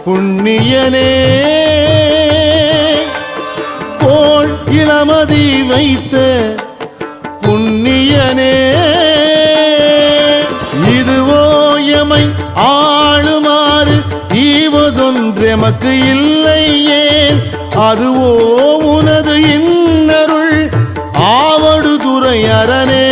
புண்ணியனே கோள் இளமதி வைத்த புண்ணியனே இதுவோ எமை ஆளுமாறு ஈவதொன்றெமக்கு இல்லையே அதுவோ உனது இன்னருள் ஆவடு துறை அரணே